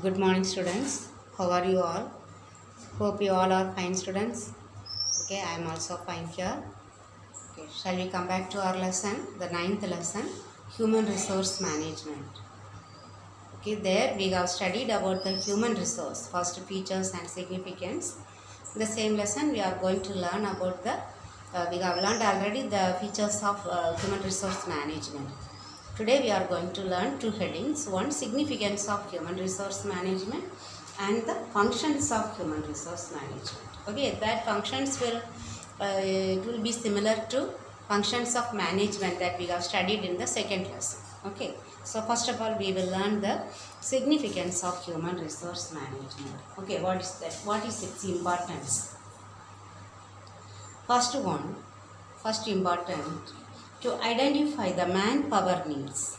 Good morning, students. How are you all? Hope you all are fine, students. Okay, I am also fine here. Okay, shall we come back to our lesson, the ninth lesson, human resource management. Okay, there we have studied about the human resource, first features and significance. In the same lesson, we are going to learn about we have learned already the features of human resource management. Today we are going to learn two headings, one significance of human resource management and the functions of human resource management. Okay, that functions it will be similar to functions of management that we have studied in the second lesson. Okay, so first of all we will learn the significance of human resource management. Okay, what is that? What is its importance? First important, to identify the manpower needs.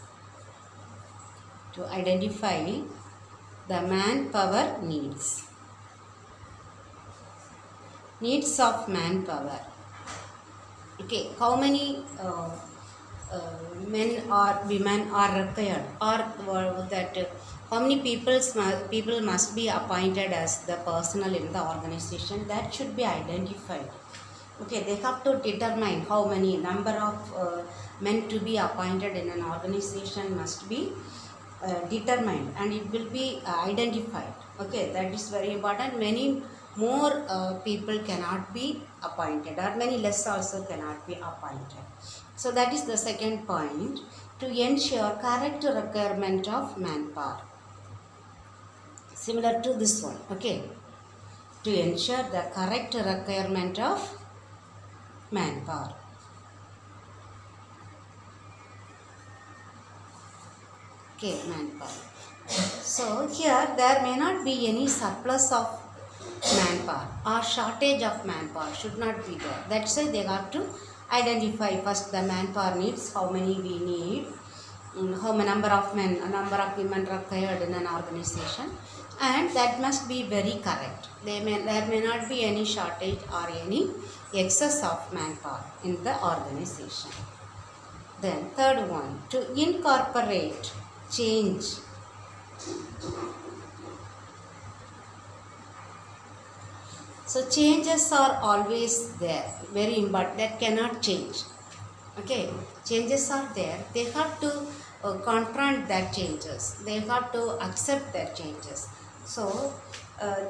To identify the manpower needs. Needs of manpower. Okay, how many men or women are required, or how many people must be appointed as the personnel in the organization, that should be identified. Okay, they have to determine how many number of men to be appointed in an organization must be determined, and it will be identified. Okay, that is very important. Many more people cannot be appointed, or many less also cannot be appointed. So that is the second point, to ensure correct requirement of manpower. Similar to this one. Okay, to ensure the correct requirement of manpower. Okay, manpower. So here there may not be any surplus of manpower or shortage of manpower, should not be there. That's why they have to identify first the manpower needs, how many we need, how many number of men, a number of women required in an organization, and that must be very correct. There may not be any shortage or any excess of manpower in the organization. Then third one, to incorporate change. So changes are always there, very important, that cannot change. Okay, changes are there, they have to confront that changes, they have to accept that changes. So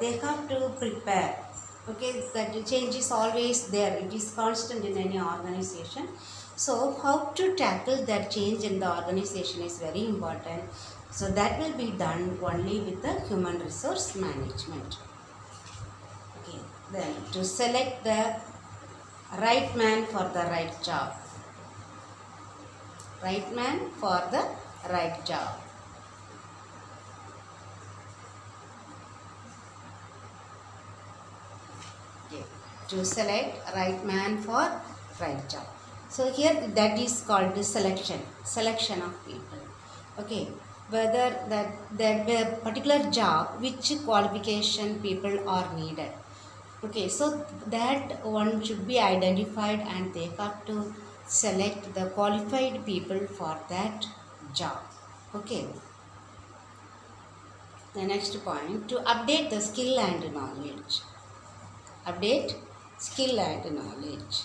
they have to prepare. Okay, that change is always there, it is constant in any organization. So how to tackle that change in the organization is very important. So that will be done only with the human resource management. Okay, then to select the right man for the right job. Right man for the right job. Okay, to select right man for right job. So here that is called the selection of people. Okay, whether that particular job, which qualification people are needed. Okay, so that one should be identified, and they have to select the qualified people for that job. Okay. The next point, to update the skill and knowledge. Update skill and knowledge.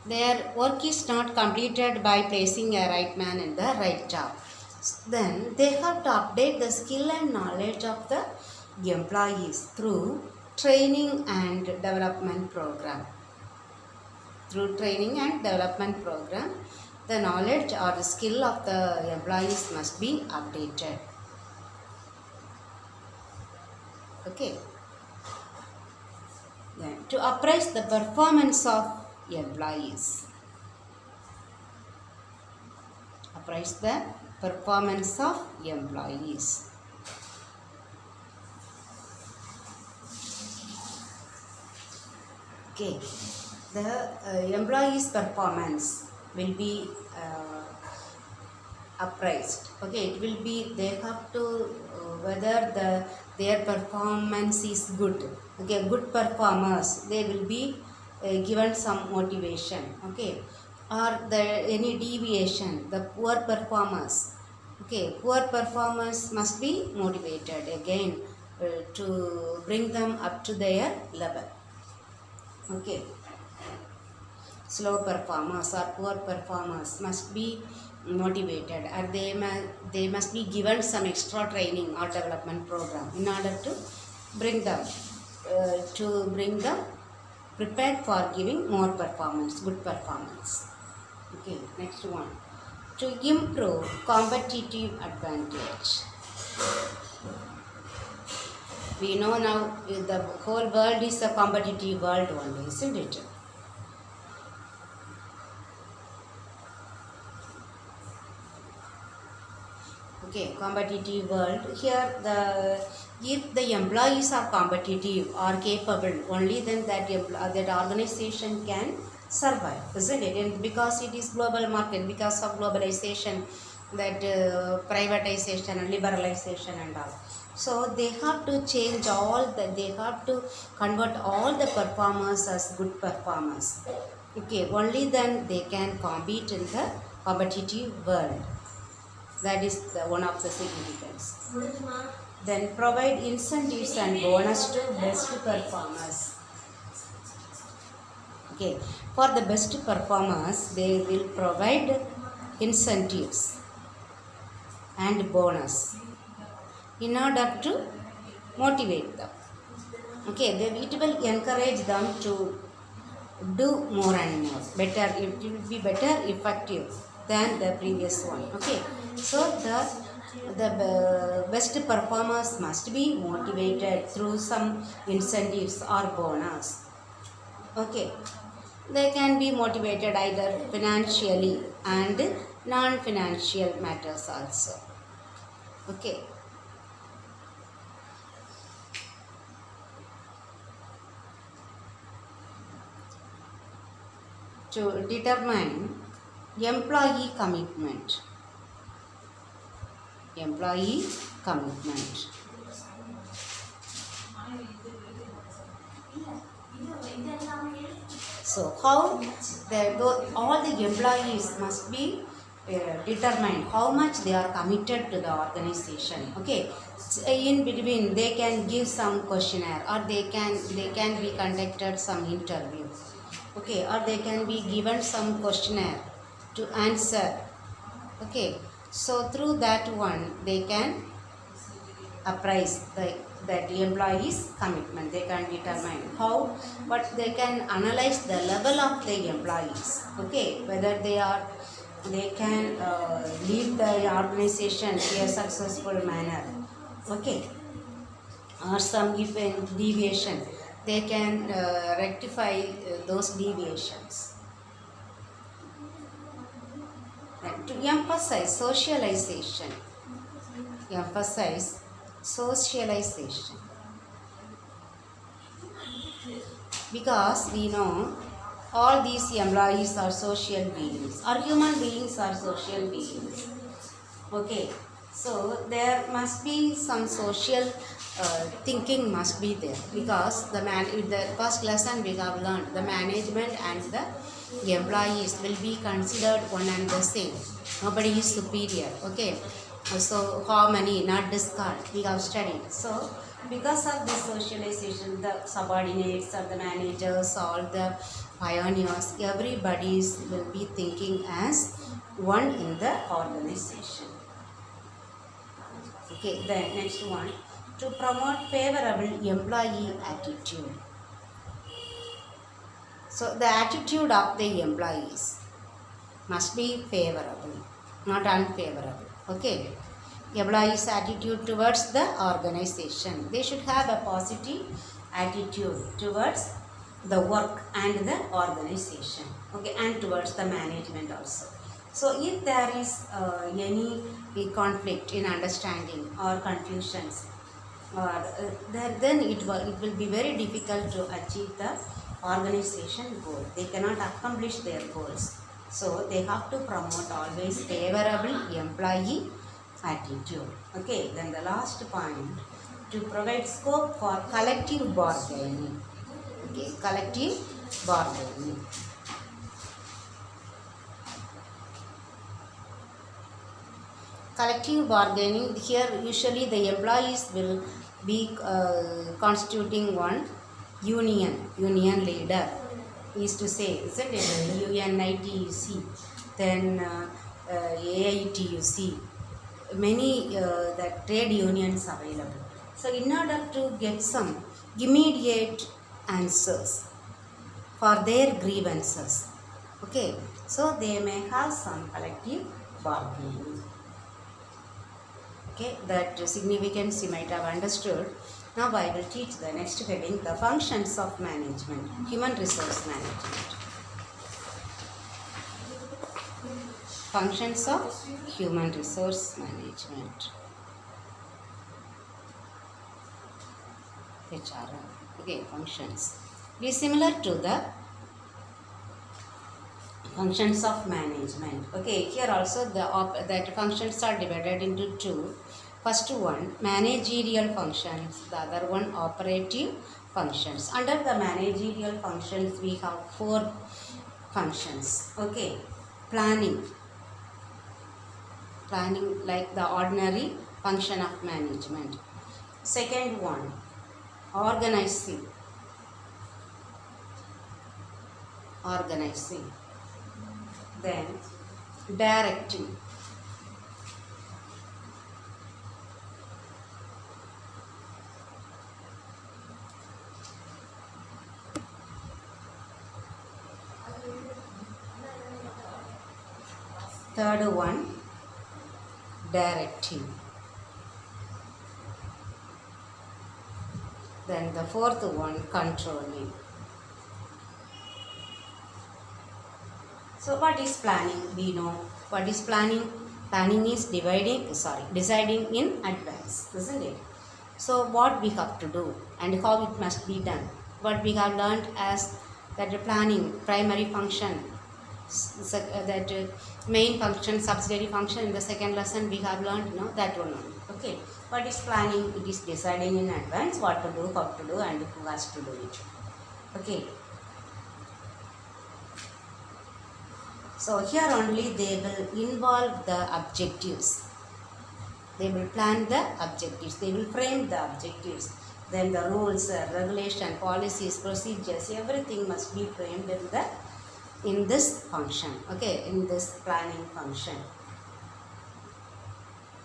Their work is not completed by placing a right man in the right job. Then they have to update the skill and knowledge of the employees through training and development program. Through training and development program, the knowledge or the skill of the employees must be updated. Okay. Then to appraise the performance of employees. Appraise the performance of employees. Okay, the employees' performance will be appraised. Okay, it will be, they have to whether their performance is good. Okay, good performers, they will be given some motivation. Okay, or any deviation, the poor performers. Okay, poor performers must be motivated again to bring them up to their level. Okay, slow performers or poor performers must be motivated, or they must be given some extra training or development program in order to bring them prepared for giving more performance, good performance. Okay, next one. To improve competitive advantage. We know now the whole world is a competitive world only, isn't it? Okay, competitive world. Here if the employees are competitive or capable, only then that organization can survive, isn't it? And because it is global market, because of globalization, that privatization and liberalization and all. So they have to change they have to convert all the performers as good performers. Okay, only then they can compete in the competitive world. That is one of the significance. Then provide incentives and bonus to best performers. Okay, for the best performers, they will provide incentives and bonus in order to motivate them. Okay, it will encourage them to do more and more, better. It will be better effective than the previous one. Okay, so the best performers must be motivated through some incentives or bonus. Okay, they can be motivated either financially and non-financial matters also. Okay. To determine employee commitment. Employee commitment. So how all the employees must be determined how much they are committed to the organization. Okay, in between they can give some questionnaire, or they can be conducted some interview. Okay, or they can be given some questionnaire to answer. Okay, so through that one they can appraise that employee's commitment. They can determine how, but they can analyze the level of the employees. Okay, whether they can lead the organization in a successful manner. Okay, or some if any deviation, they can rectify those deviations. And to emphasize socialization. Emphasize socialization. Because we know all these employees are social beings, or human beings are social beings. Okay, so there must be some social thinking must be there, because in the first lesson we have learned the management and the employees will be considered one and the same. Nobody is superior. Okay, so harmony, not discard, we have studied. So because of this socialization, the subordinates or the managers, all the pioneers, everybody will be thinking as one in the organization. Okay, the next one, to promote favorable employee attitude. So the attitude of the employees must be favorable, not unfavorable. Okay, employees' attitude towards the organization. They should have a positive attitude towards the work and the organization. Okay, and towards the management also. So if there is any conflict in understanding or confusions, then it will be very difficult to achieve the organization goal. They cannot accomplish their goals. So they have to promote always favorable employee attitude. Okay, then the last point, to provide scope for collective bargaining. Okay, collective bargaining. collective bargaining, here usually the employees will be constituting one union leader is to say, isn't it? UNITUC, then AITUC, many the trade unions available. So in order to get some immediate answers for their grievances, okay, so they may have some collective bargaining. Okay, that significance you might have understood. Now I will teach the next heading, the functions of management, human resource management. Functions of human resource management. HRM. Okay, functions. Be similar to the functions of management. Okay, here also that functions are divided into two. First one, managerial functions, the other one, operative functions. Under the managerial functions, we have 4 functions. Okay, planning like the ordinary function of management. Second one, organizing. Then directing. Third one, directing. Then the fourth one, controlling. So what is planning? We know what is planning. Planning is deciding in advance, isn't it? So what we have to do and how it must be done. What we have learned as that planning, primary function, that main function, subsidiary function. In the second lesson we have learned that one only. Okay, what is planning? It is deciding in advance what to do, how to do, and who has to do it. Okay, so here only they will involve the objectives. They will plan the objectives, they will frame the objectives. Then the rules, regulation, policies, procedures, everything must be framed in this function. Okay, in this planning function.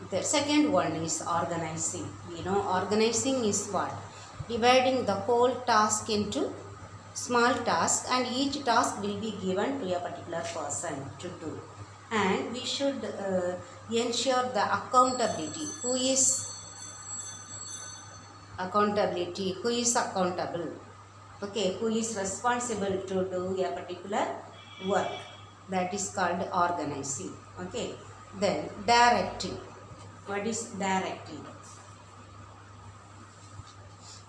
The second one is organizing. Organizing is what? Dividing the whole task into small tasks, and each task will be given to a particular person to do. And we should ensure the accountability. Who is accountable? Okay, who is responsible to do a particular work? That is called organizing. Okay, then directing. What is directing?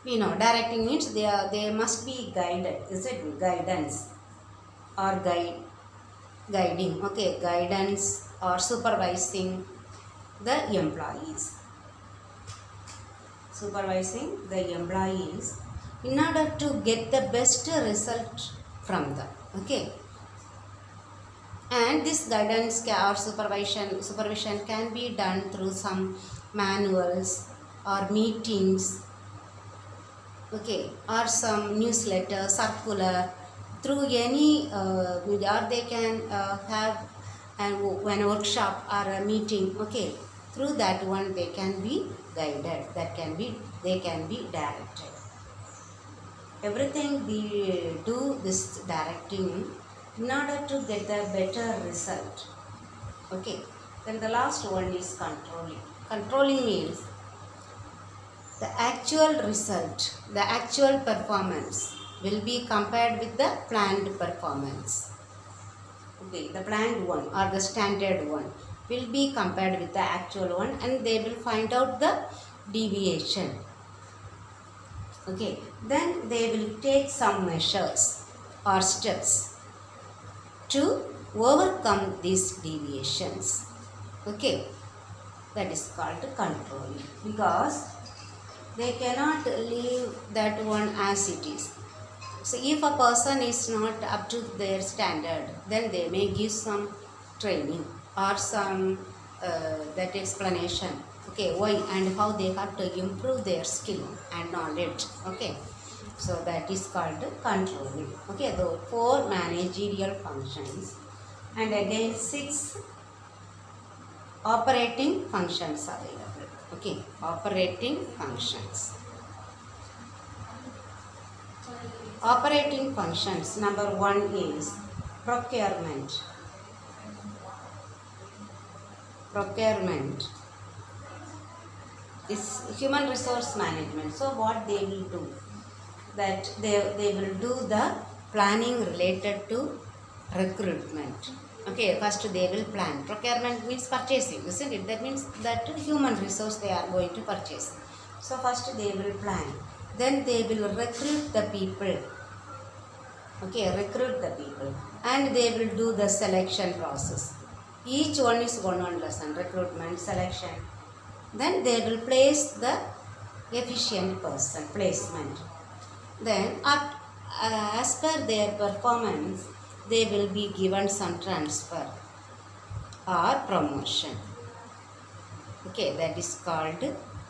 We know directing means they must be guided. Is it guidance or guiding? Okay, guidance or supervising the employees. Supervising the employees in order to get the best result from them. Okay, and this guidance or supervision can be done through some manuals or meetings. Okay, or some newsletter, circular, through any or they can have an workshop or a meeting. Okay, through that one they can be guided, they can be directed. Everything we do this directing in order to get a better result. Okay, then the last one is controlling. Controlling means the actual result, the actual performance will be compared with the planned performance. Okay, the planned one or the standard one will be compared with the actual one, and they will find out the deviation. Okay, then they will take some measures or steps to overcome these deviations. Okay, that is called controlling, because they cannot leave that one as it is. So if a person is not up to their standard, then they may give some training or some that explanation. Okay, why and how they have to improve their skill and knowledge. Okay, so that is called controlling. Okay, the 4 managerial functions, and again 6 operating functions available. Okay, operating functions. Operating functions, number 1 is procurement. Procurement is human resource management. So what they will do, that they will do the planning related to recruitment. Okay, first they will plan. Procurement means purchasing, isn't it? That means that human resource they are going to purchase. So first they will plan. Then they will recruit the people. Okay, recruit the people. And they will do the selection process. Each one is one lesson, recruitment, selection. Then they will place the efficient person, placement. Then as per their performance, they will be given some transfer or promotion. Okay, that is called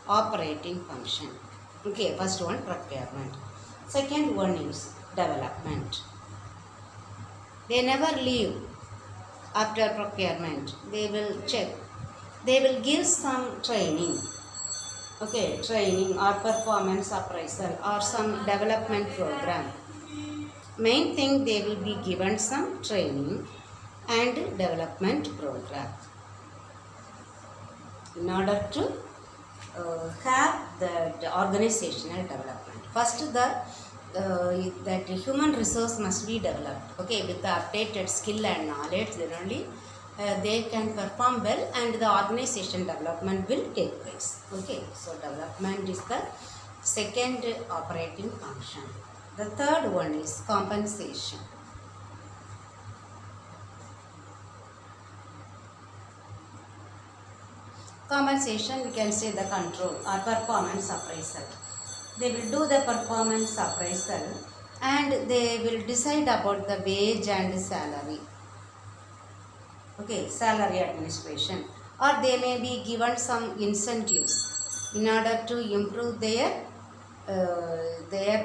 operating function. Okay, first one procurement. Second one is development. They never leave after procurement. They will check. They will give some training. Okay, training or performance appraisal or some development program. Main thing, they will be given some training and development program in order to have the organizational development. First, that human resource must be developed. Okay, with the updated skill and knowledge, then only they can perform well and the organization development will take place. Okay, so development is the second operating function. The third one is compensation. Compensation, we can say the control or performance appraisal. They will do the performance appraisal and they will decide about the wage and salary. Okay, salary administration, or they may be given some incentives in order to improve their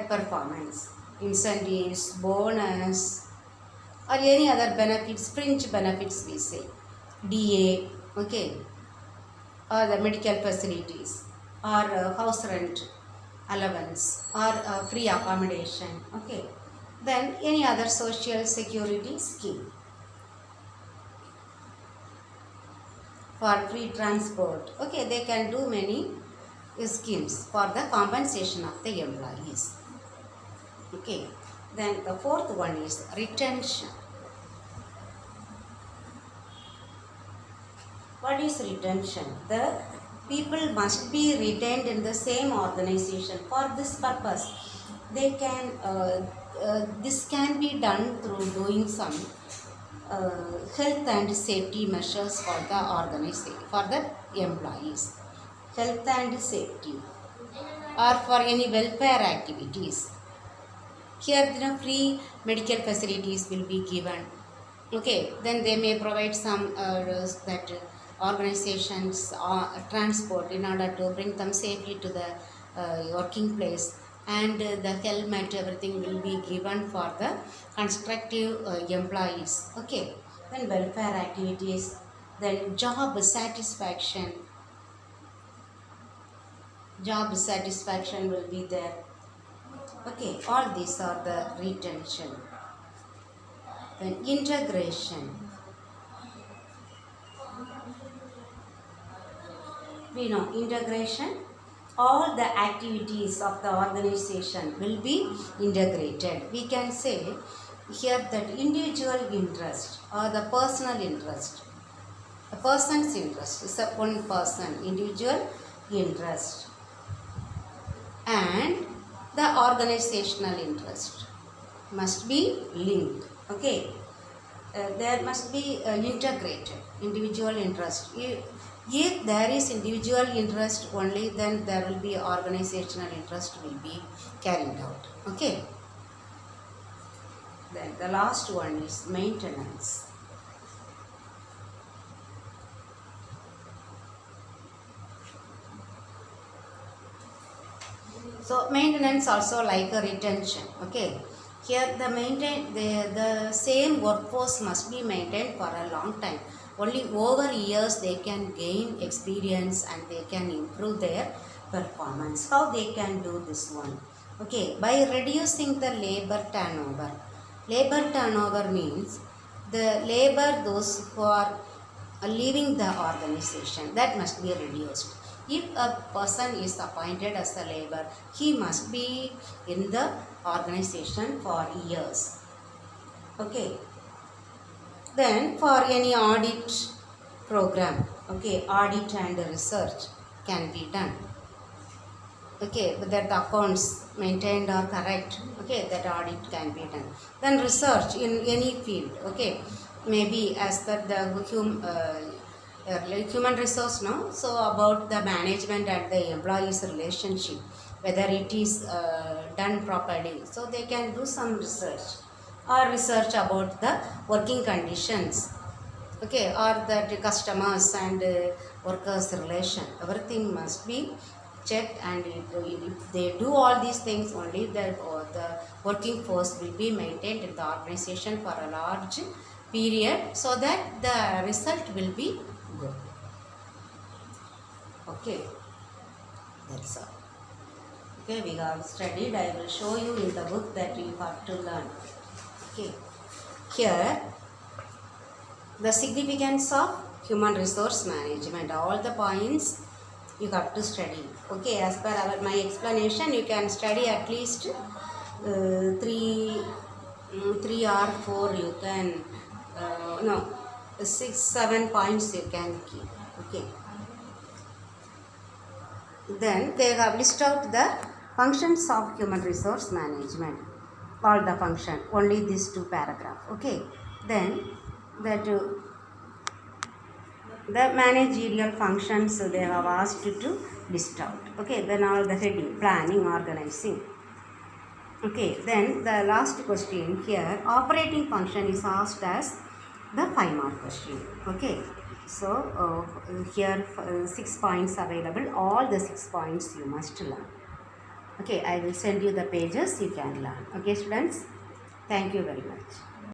performance. Incentives, bonus, or any other benefits, fringe benefits we say, DA, okay, or the medical facilities, or house rent allowance, or free accommodation, okay. Then any other social security scheme for free transport. Okay, they can do many schemes for the compensation of the employees. Okay, then the fourth one is retention. What is retention? The people must be retained in the same organization. For this purpose, they can this can be done through doing some health and safety measures for the organization, for the employees. Health and safety, or for any welfare activities. Here, free medical facilities will be given. Okay, then they may provide some that organizations transport in order to bring them safely to the working place, and the helmet, everything will be given for the constructive employees. Okay, then welfare activities, then job satisfaction. Job satisfaction will be there. Okay, all these are the retention. Then integration. We know integration, all the activities of the organization will be integrated. We can say here that individual interest or the personal interest, a person's interest is a one person, individual interest, and the organizational interest must be linked. Okay, there must be integrated individual interest. If there is individual interest only, then there will be organizational interest will be carried out. Okay. Then the last one is maintenance. So maintenance also like a retention. Okay. Here the same workforce must be maintained for a long time. Only over years they can gain experience and they can improve their performance. How they can do this one? Okay, by reducing the labor turnover. Labor turnover means the labor those who are leaving the organization, that must be reduced. If a person is appointed as a labor, he must be in the organization for years. Okay. Then for any audit program, okay, audit and research can be done. Okay, that the accounts maintained are correct. Okay, that audit can be done. Then research in any field. Okay, maybe as per the human resource, no? So about the management and the employees relationship, whether it is done properly. So they can do some research, or research about the working conditions. Okay, or the customers and workers relation. Everything must be checked, and if they do all these things, only the working force will be maintained in the organization for a large period, so that the result will be good. Okay, that's all. Okay, we have studied. I will show you in the book that you have to learn. Okay, here the significance of human resource management, all the points you have to study. Okay, as per my explanation, you can study at least 3 or 4, you can no 6-7 points you can keep. Okay, then they have listed out the functions of human resource management, all the function, only these 2 paragraphs. Okay, then that the managerial functions they have asked to list out. Okay, then all the heading, planning, organizing. Okay, then the last question here, operating function is asked as the 5-mark question. Okay, so here 6 points available, all the 6 points you must learn. Okay, I will send you the pages, you can learn. Okay students, thank you very much.